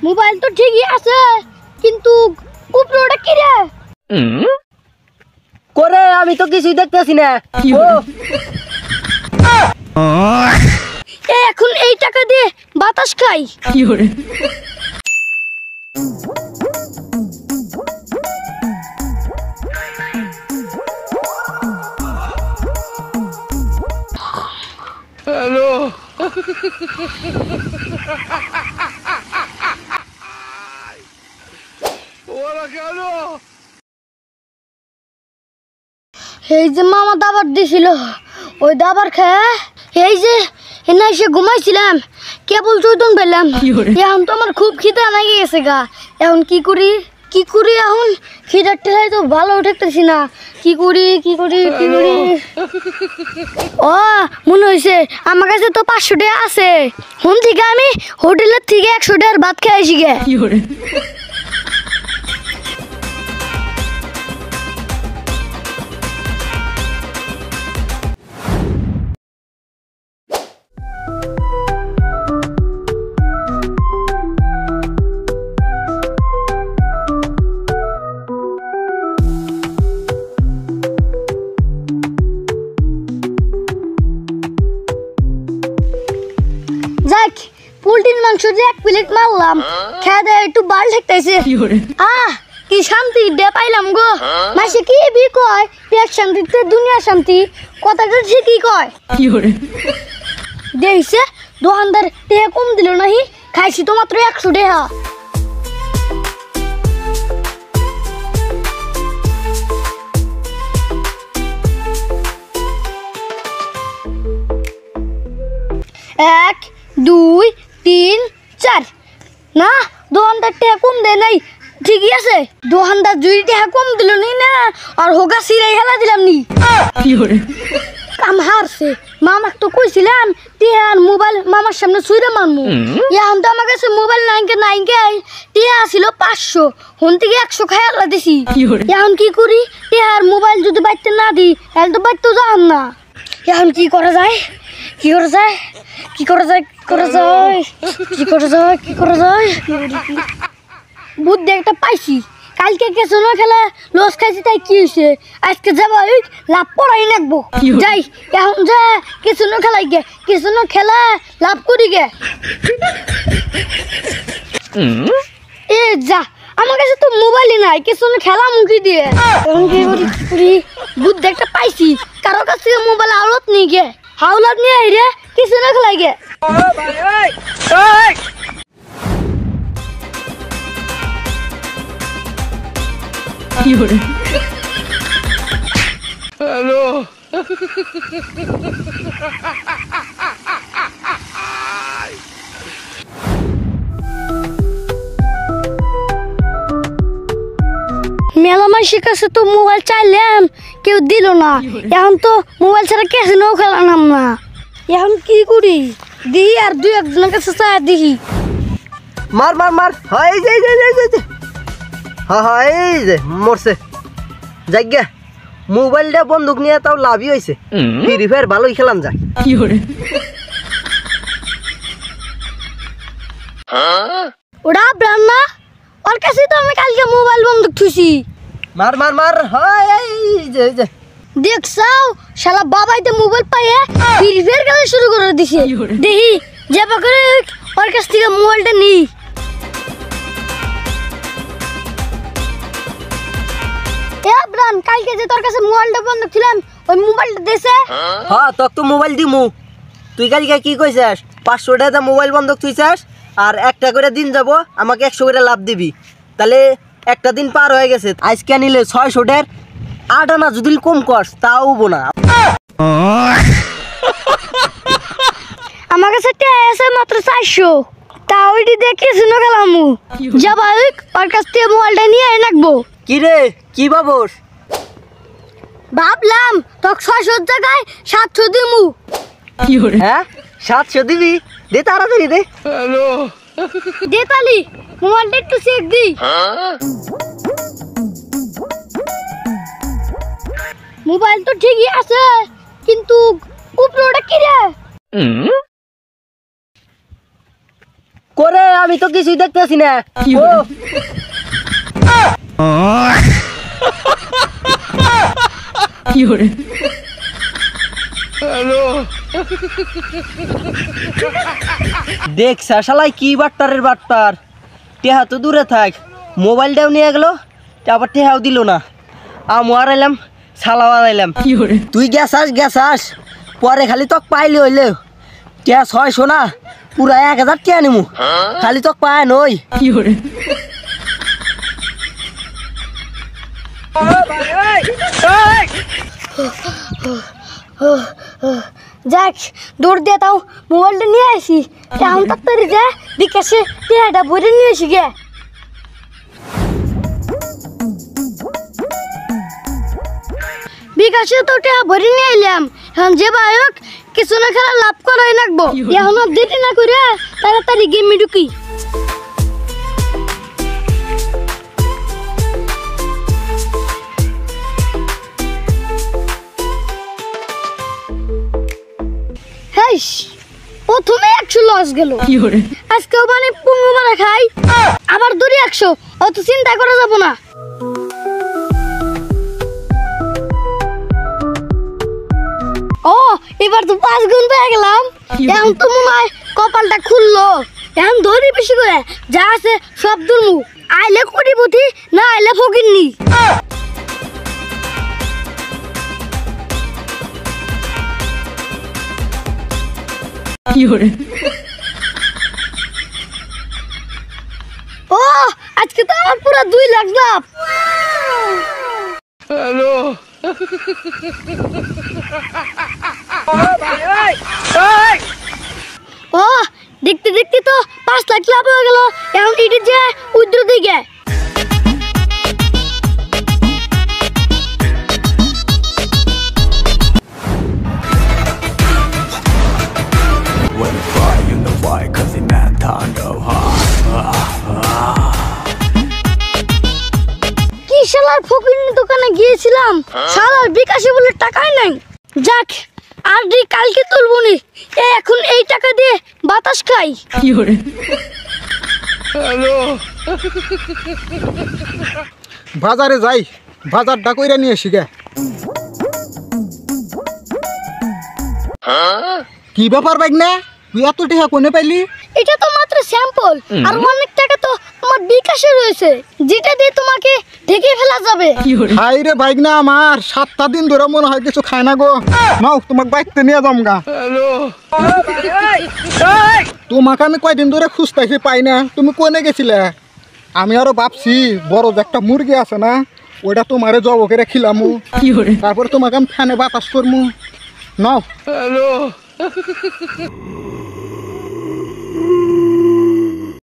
Mobile তো ঠিকই আছে কিন্তু উপরেটা কি রে করে আমি তো কিছুই দেখতেছি না। এখন এই টাকা দিয়ে বাতাস খাই। হ্যালো ওরা কেন? এই যে মামা দাবার দিছিল ওই দাবার খেয়ে এই যে এনে এসে ঘুমাইছিলাম কেবল চৈতন পেলাম। এখন তো আমার খুব খিদা লেগে গেছে গা। এখন কি করি এখন খিদার ঠেলায় তো ভালো উঠতেছি না। কি করি ও মনে হয়েছে আমার কাছে তো 500 টাকা আছে। হুন থেকে আমি হোটেলের থেকে 100 টাকার ভাত খেয়ে আসি গে। যাক পোল্ট্রির মাংস যে 1 প্লেট মারলাম খেয়ে দেয় একটু বাল ঠেকতেছে। কি শান্তি দে পাইলাম গো। মাসে কি বি কয় পেট শান্তিতে দুনিয়া শান্তি কথাটা ঠিকই কয়। দেখছে দোকানদার টাকা কম দিল নাহি খাইছি তো মাত্র 100 টাকা। এক 2 3 4 না দোকানদার টাকা কম দেয় নাই ঠিকই আছে। দোকানদার 2 টাকা কম দিল না আর হোগা সিরাই হেলা দিলাম নি। কাম হারছে মামাক তো কইছিলাম টিয়া আর মোবাইল মামার সামনে ছুঁড়ে মারমু। এখন তো আমার কাছে মোবাইল নাইকে টিয়া ছিল 500 হন থেকে 100 খাইলা দিছি। এখন কি করি টিয়া আর মোবাইল যদি বাইতে না দি তাহলে তো বাইতে যাম না। এখন কি করা যায় বুদ্ধি একটা পাইছি। কালকে কেসন খেলা লস খাইছি তাই কি হয়েছে আজকে যাবো লাভ পড়াই নাকবো। যাই এখন যা কেসন খেলাই গে কেসন খেলা লাভ করি গে। এ যা আমার কাছে তো মোবাইলই নাই কেসন খেলা মুখি দিয়ে। এখন কি করি বুদ্ধি একটা পাইছি কারো কাছ থেকে মোবাইল আওলাত নিয়ে গে হাওলাত নিয়ে আই রে কিছু না খেলাই গে। হ্যালো মেলা মাসের কাছে তো মোবাইল চাইলাম কেউ দিল না। এখন তো মোবাইল ছাড়া কেসিনো খেলাম না। এখন কি করি দিই আর 2-1জনের কাছে চাই দেখি। মার হয় এই যে মরছে যাইগা মোবাইলটা বন্দুক নিয়ে তাও লাভই হয়েছে। ফ্রি ফায়ার ভালোই খেলাম যায়। ওরা ব্রাহ্মা ওর কাছে তো আমি কালকে মোবাইল বন্দুক থুইছি। মার হয় এই যে দেখছাও শালা বাবাইতে মোবাইল পাইয়ে ফ্রি ফায়ার খেলা শুরু করে দিছে। দেখি যে পাকরে ওর কাছ থেকে মোবাইলটা নিই। এ ব্রান কালকে যে তোর কাছে মোবাইলটা বন্দুক ছিলাম ওই মোবাইলটা দেছে। হ্যাঁ তোক তো মোবাইল দিমু। তুই কালকে কি কইছাস 500 টাকা মোবাইল বন্দুক তুইছাস আর একটা করে দিন যাব আমাকে 100 করে লাভ দিবি। তাহলে একটা দিন পার হয়ে গেছে আজকে নিলে 600 টাকার 8 আনা যদি কম করস তাও হবো না। আমার কাছে আছে মাত্র 400 তাও এটি দেখে শুনে গেলাম যাবা ওর কাছ থেকে মোবাইলটা নিয়ে রাখবো। কি রে কি বাবুস ভাবলাম তোকে 600 জায়গায় 700 দিমু। হ্যাঁ 700 দিবি দে তাড়াতাড়ি দে। হ্যালো দে তালি মোবাইলটা একটু চেক দি। মোবাইল তো ঠিকই আছে কিন্তু উপরেটা কি রে করে আমি তো কিছুই দেখতেছি না। ও দেখ শালাই কি বাট্টারের বাট্টার, টেহা তো দূরে থাক, মোবাইলটাও নিয়ে গেল, আবার টেহাও দিল না। আমু আর এলাম, শালাও আর এলাম। তুই গেছাস পরে খালি তক পাইলে হইলে টেহা 600 না, পুরা 1000 টেহা নিমু, খালি তক পায় নই। যাক দৌড় দিয়ে তাও মোবাইলটা নিয়ে আসি, এখন তাড়াতাড়ি যা বিকাশে টেহাটা ভরে নিয়ে আসি গে। বিকাশে তো টেহা ভরে নিয়ে এলাম, এখন যে বায়ক কিছু না খেলা লাভ করাই লাগবো। এখন আর দেরি না করে তাড়াতাড়ি গেমে ঢুকি। প্রথমে 100 লস গেল, আজকেও মানে পুঙ্গু মারা খাই, আবার দূরে 100, অত চিন্তা করা যাব না। ও এবার তো 5 গুণ পেয়ে গেলাম, এখন তো মনে হয় কপালটা খুললো। এখন ধরি বেশি করে, যা আছে সব দুর্মু, আইলে কোটিপতি না আইলে ফকিন্নি। ও আজকে তো আমার পুরো 2 লাখ লাভ। হ্যালো ও দেখতে দেখতে তো 5 লাখ লাভ হয়ে গেল। এখন এটি যে উদ্র দিকে কি শালার ফকিরের দোকানে গিয়েছিলাম, শালার বিকাশে বলে টাকাই নাই। যাক আর দি কালকে তুলবো নি, এখন এই টাকা দিয়ে বাতাস খাই। বাজারে যাই, বাজারটা কইরা নিয়ে আসি গে। কি ব্যাপার বাইক না, তুই এত টাকা কোনে পাইলি? এটা তো মাত্র স্যাম্পল, আর অনেক টাকা তো আমার বিকাশে রয়েছে, যেটা দিয়ে তোমাকে ঢেকে ফেলা যাবে। হাই রে বাইক না, আমার 7টা দিন ধরে মনে হয় কিছু খায় না গো। নাও তোমাকে বাইকতে নিয়ে যাম গা। তোমাকে আমি কয়দিন ধরে খুঁজতেছি পাই না, তুমি কোনে গেছিলে? আমি আরো ভাবছি বড় যে একটা মুরগি আছে না, ওইটা তোমারে জব করে খিলামু, তারপরে তোমাকে আমি ফ্যানে বাতাস করমু। নাও